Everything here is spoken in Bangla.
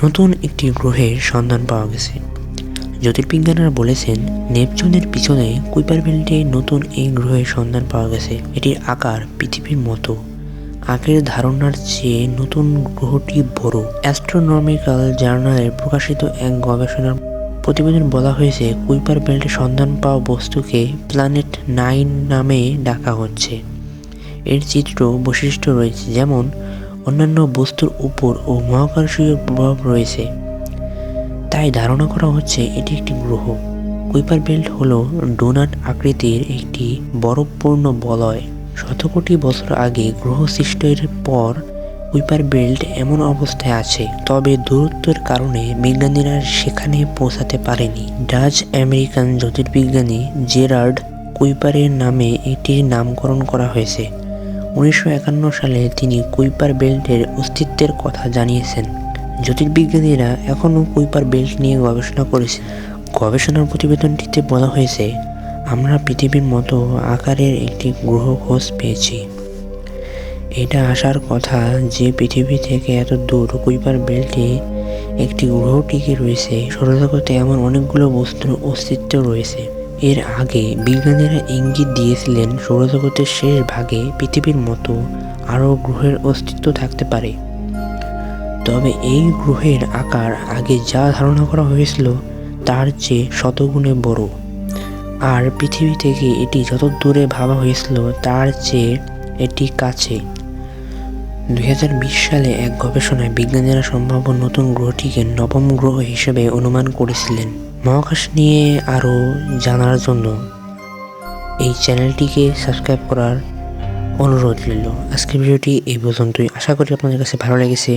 নতুন একটি গ্রহের সন্ধান পাওয়া গেছে। জ্যোতির্বিজ্ঞানীরা বলেছেন, নেপচুনের পিছনে কুইপার বেল্টে নতুন এই গ্রহের সন্ধান পাওয়া গেছে। এটির আকার পৃথিবীর মতো, আগের ধারণার চেয়ে নতুন গ্রহটি বড়। অ্যাস্ট্রোনমিক্যাল জার্নালে প্রকাশিত এক গবেষণার প্রতিবেদন বলা হয়েছে, কুইপার বেল্টে সন্ধান পাওয়া বস্তুকে প্ল্যানেট 9 নামে ডাকা হচ্ছে। এর চিত্র বৈশিষ্ট্য রয়েছে, যেমন অন্যান্য বস্তুর উপর ও মহাকর্ষীয় প্রভাব রয়েছে, তাই ধারণা করা হচ্ছে এটি একটি গ্রহ। কুইপার বেল্ট হল ডোনাট আকৃতির একটি বরফপূর্ণ বলয়। শত কোটি বছর আগে গ্রহ সৃষ্টির পর কুইপার বেল্ট এমন অবস্থায় আছে, তবে দূরত্বের কারণে বিজ্ঞানীরা সেখানে পৌঁছাতে পারেনি। ডাচ আমেরিকান জ্যোতির্বিজ্ঞানী জেরার্ড কুইপারের নামে এটির নামকরণ করা হয়েছে। 1951 সালে তিনি কুইপার বেল্টের অস্তিত্বের কথা জানিয়েছেন। জ্যোতির্বিজ্ঞানীরা এখনও কুইপার বেল্ট নিয়ে গবেষণা করেছেন। গবেষণার প্রতিবেদনটিতে বলা হয়েছে, আমরা পৃথিবীর মতো আকারের একটি গ্রহ খোঁজ পেয়েছি। এটা আসার কথা যে পৃথিবী থেকে এত দূর কুইপার বেল্টে একটি গ্রহ টিকে রয়েছে। সৌরজগতে এমন অনেকগুলো বস্তুর অস্তিত্ব রয়েছে। এর আগে বিজ্ঞানীরা ইঙ্গিত দিয়েছিলেন, সৌরজগতের শেষ ভাগে পৃথিবীর মতো আরও গ্রহের অস্তিত্ব থাকতে পারে। তবে এই গ্রহের আকার আগে যা ধারণা করা হয়েছিল তার চেয়ে শতগুণে বড়, আর পৃথিবী থেকে এটি যত দূরে ভাবা হয়েছিল তার চেয়ে এটি কাছে। 2020 সালে এক গবেষণায় বিজ্ঞানীরা সম্ভাব্য নতুন গ্রহটিকে নবম গ্রহ হিসেবে অনুমান করেছিলেন। মহাকাশ নিয়ে আরও জানার জন্য এই চ্যানেলটিকে সাবস্ক্রাইব করার অনুরোধ রইল। আজকের ভিডিওটি এই পর্যন্তই। আশা করি আপনাদের কাছে ভালো লেগেছে।